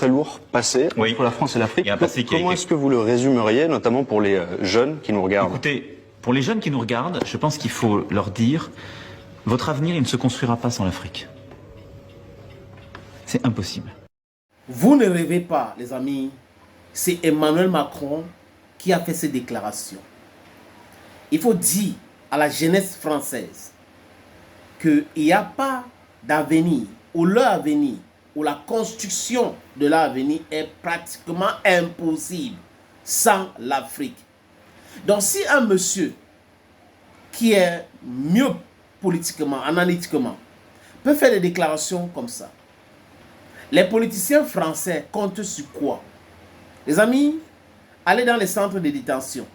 très lourd passé Oui. entre la France et l'Afrique. Il y a un passé qui a Comment été- est-ce que vous le résumeriez, notamment pour les jeunes qui nous regardent? Écoutez, pour les jeunes qui nous regardent, je pense qu'il faut leur dire, votre avenir, il ne se construira pas sans l'Afrique. C'est impossible. Vous ne rêvez pas, les amis. C'est Emmanuel Macron qui a fait ces déclarations. Il faut dire à la jeunesse française qu'il n'y a pas d'avenir, ou leur avenir, ou la construction de leur avenir est pratiquement impossible sans l'Afrique. Donc si un monsieur qui est mieux politiquement, analytiquement, peut faire des déclarations comme ça, les politiciens français comptent sur quoi? Les amis, allez dans les centres de détention.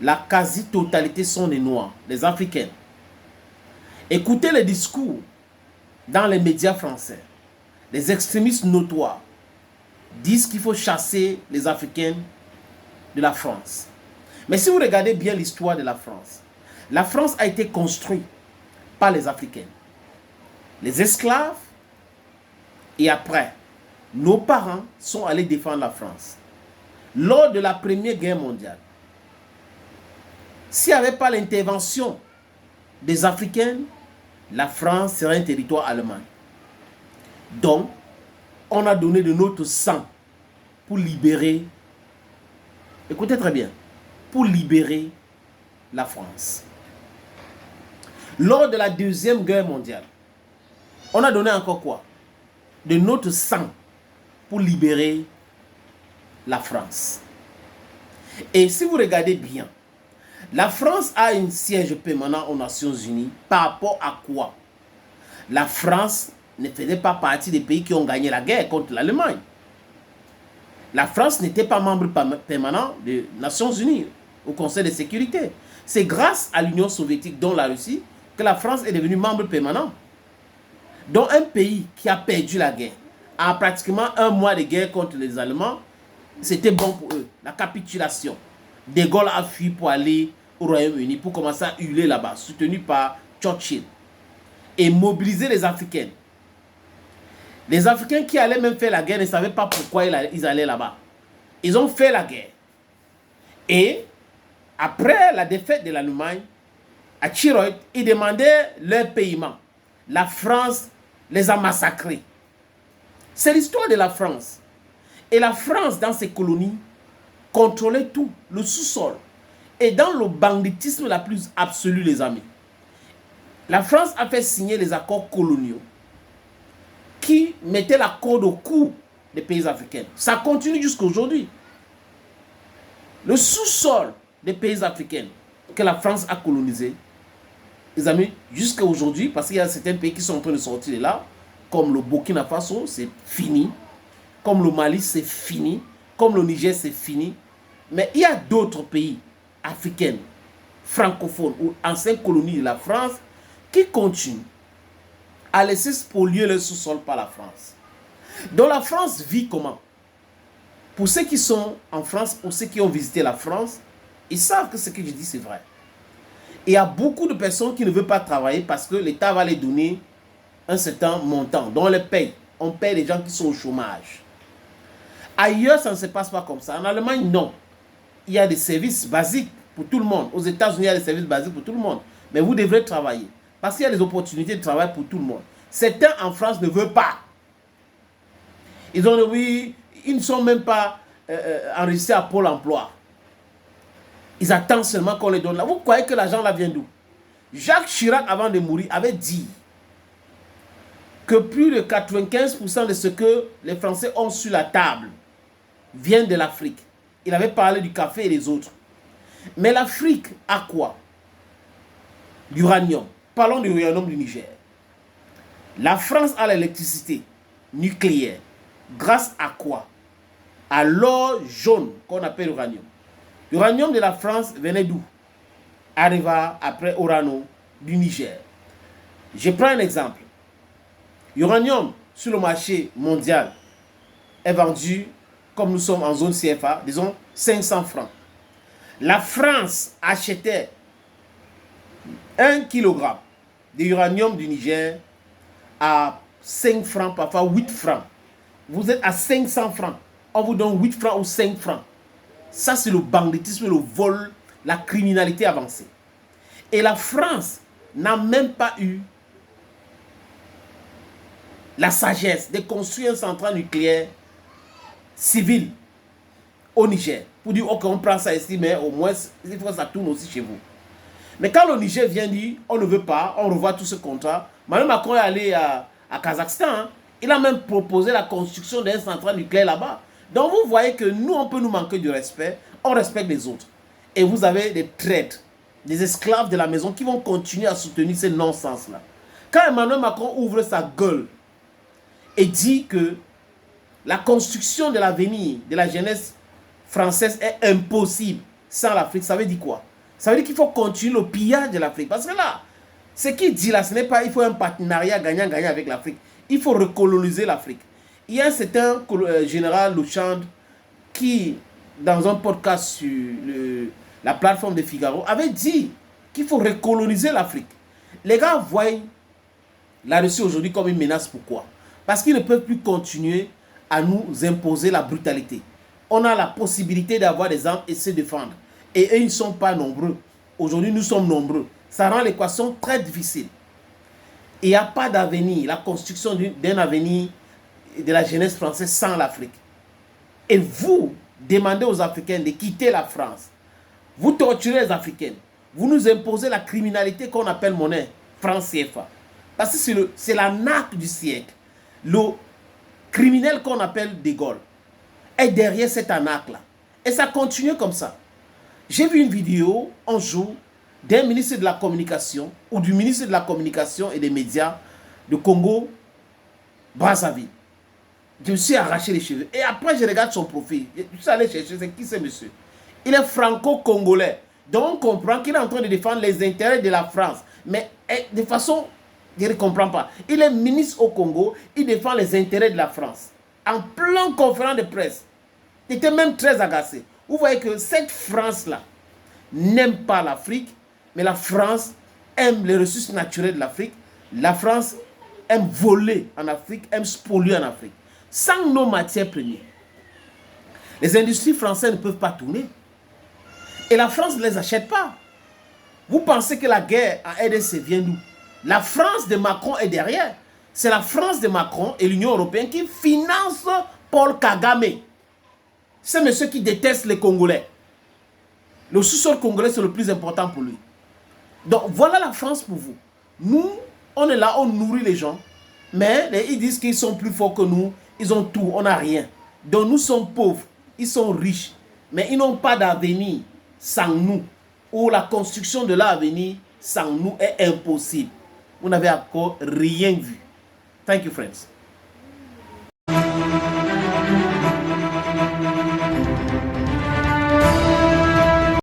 La quasi-totalité sont des Noirs, des Africains. Écoutez les discours dans les médias français. Les extrémistes notoires disent qu'il faut chasser les Africains de la France. Mais si vous regardez bien l'histoire de la France a été construite par les Africains. Les esclaves, et après, nos parents sont allés défendre la France. Lors de la Première Guerre mondiale, s'il n'y avait pas l'intervention des Africains, la France serait un territoire allemand. Donc, on a donné de notre sang pour libérer, écoutez très bien, pour libérer la France. Lors de la Deuxième Guerre mondiale, on a donné encore quoi? De notre sang pour libérer la France. Et si vous regardez bien, la France a un siège permanent aux Nations Unies par rapport à quoi? La France ne faisait pas partie des pays qui ont gagné la guerre contre l'Allemagne. La France n'était pas membre permanent des Nations Unies au Conseil de sécurité. C'est grâce à l'Union soviétique, dont la Russie, que la France est devenue membre permanent. Donc un pays qui a perdu la guerre, en pratiquement un mois de guerre contre les Allemands, c'était bon pour eux. La capitulation. De Gaulle a fui pour aller au Royaume-Uni pour commencer à hurler là-bas, soutenu par Churchill. Et mobiliser les Africains. Les Africains qui allaient même faire la guerre ne savaient pas pourquoi ils allaient là-bas. Ils ont fait la guerre. Et après la défaite de l'Allemagne, à Chiroy, ils demandaient leur paiement. La France les a massacrés. C'est l'histoire de la France. Et la France, dans ses colonies, contrôlait tout, le sous-sol. Et dans le banditisme la plus absolue, les amis, la France a fait signer les accords coloniaux qui mettaient la corde au cou des pays africains. Ça continue jusqu'à aujourd'hui. Le sous-sol des pays africains que la France a colonisé, les amis, jusqu'à aujourd'hui, parce qu'il y a certains pays qui sont en train de sortir de là, comme le Burkina Faso, c'est fini. Comme le Mali, c'est fini. Comme le Niger, c'est fini. Mais il y a d'autres pays africains, francophones ou anciennes colonies de la France qui continuent à laisser spolier le sous-sol par la France. Donc la France vit comment? Pour ceux qui sont en France, pour ceux qui ont visité la France, ils savent que ce que je dis c'est vrai. Et il y a beaucoup de personnes qui ne veulent pas travailler parce que l'État va les donner un certain montant. Donc on les paye. On paye les gens qui sont au chômage. Ailleurs, ça ne se passe pas comme ça. En Allemagne, non. Il y a des services basiques pour tout le monde. Aux États-Unis, il y a des services basiques pour tout le monde. Mais vous devrez travailler. Parce qu'il y a des opportunités de travail pour tout le monde. Certains en France ne veulent pas. Ils ont dit oui, ils ne sont même pas enregistrés à Pôle emploi. Ils attendent seulement qu'on les donne là. Vous croyez que l'argent là vient d'où? Jacques Chirac, avant de mourir, avait dit que plus de 95% de ce que les Français ont sur la table vient de l'Afrique. Il avait parlé du café et des autres. Mais l'Afrique a quoi? L'uranium. Parlons du uranium du Niger. La France a l'électricité nucléaire. Grâce à quoi? À l'or jaune qu'on appelle uranium. L'uranium de la France venait d'où? Arriva après Orano du Niger. Je prends un exemple. L'uranium sur le marché mondial est vendu, comme nous sommes en zone CFA, disons 500 francs. La France achetait 1 kg d'uranium du Niger à 5 francs, parfois 8 francs. vous êtes à 500 francs. On vous donne 8 francs ou 5 francs. Ça, c'est le banditisme, le vol, la criminalité avancée. Et la France n'a même pas eu la sagesse de construire une centrale nucléaire civile au Niger. Pour dire, ok, on prend ça ici, mais au moins, il faut que ça tourne aussi chez vous. Mais quand le Niger vient dire, on ne veut pas, on revoit tout ce contrat. Emmanuel Macron est allé à Kazakhstan. Hein. Il a même proposé la construction d'une centrale nucléaire là-bas. Donc vous voyez que nous, on peut nous manquer du respect. On respecte les autres. Et vous avez des traîtres, des esclaves de la maison qui vont continuer à soutenir ces non-sens-là. Quand Emmanuel Macron ouvre sa gueule et dit que la construction de l'avenir de la jeunesse française est impossible sans l'Afrique, ça veut dire quoi? Ça veut dire qu'il faut continuer le pillage de l'Afrique. Parce que là, ce qu'il dit là, ce n'est pas il faut un partenariat gagnant-gagnant avec l'Afrique. Il faut recoloniser l'Afrique. Il y a un certain général Louchande qui, dans un podcast sur la plateforme de Figaro, avait dit qu'il faut recoloniser l'Afrique. Les gars voient la Russie aujourd'hui comme une menace. Pourquoi? Parce qu'ils ne peuvent plus continuer à nous imposer la brutalité. On a la possibilité d'avoir des armes et se défendre. Et eux, ils ne sont pas nombreux. Aujourd'hui, nous sommes nombreux. Ça rend l'équation très difficile. Il n'y a pas d'avenir, la construction d'un avenir de la jeunesse française sans l'Afrique. Et vous demandez aux Africains de quitter la France. Vous torturez les Africains. Vous nous imposez la criminalité qu'on appelle monnaie, franc CFA. Parce que c'est la nappe du siècle. Le criminel qu'on appelle De Gaulle est derrière cette arnaque-là. Et ça continue comme ça. J'ai vu une vidéo un jour d'un ministre de la communication ou du ministre de la communication et des médias de Congo, Brazzaville. Je me suis arraché les cheveux. Et après, je regarde son profil. Je suis allé chercher, c'est qui ce monsieur? Il est franco-congolais. Donc, on comprend qu'il est en train de défendre les intérêts de la France. Mais de façon, je ne comprends pas. Il est ministre au Congo, il défend les intérêts de la France. En plein conférence de presse. Il était même très agacé. Vous voyez que cette France-là n'aime pas l'Afrique, mais la France aime les ressources naturelles de l'Afrique. La France aime voler en Afrique, aime spolier en Afrique. Sans nos matières premières, les industries françaises ne peuvent pas tourner. Et la France ne les achète pas. Vous pensez que la guerre en RDC vient d'où? La France de Macron est derrière. C'est la France de Macron et l'Union européenne qui financent Paul Kagame. C'est monsieur qui déteste les Congolais. Le sous-sol congolais, c'est le plus important pour lui. Donc, voilà la France pour vous. Nous, on est là, on nourrit les gens. Mais ils disent qu'ils sont plus forts que nous. Ils ont tout, on n'a rien. Donc, nous sommes pauvres. Ils sont riches. Mais ils n'ont pas d'avenir sans nous. Ou la construction de l'avenir sans nous est impossible. Vous n'avez encore rien vu. Thank you, friends.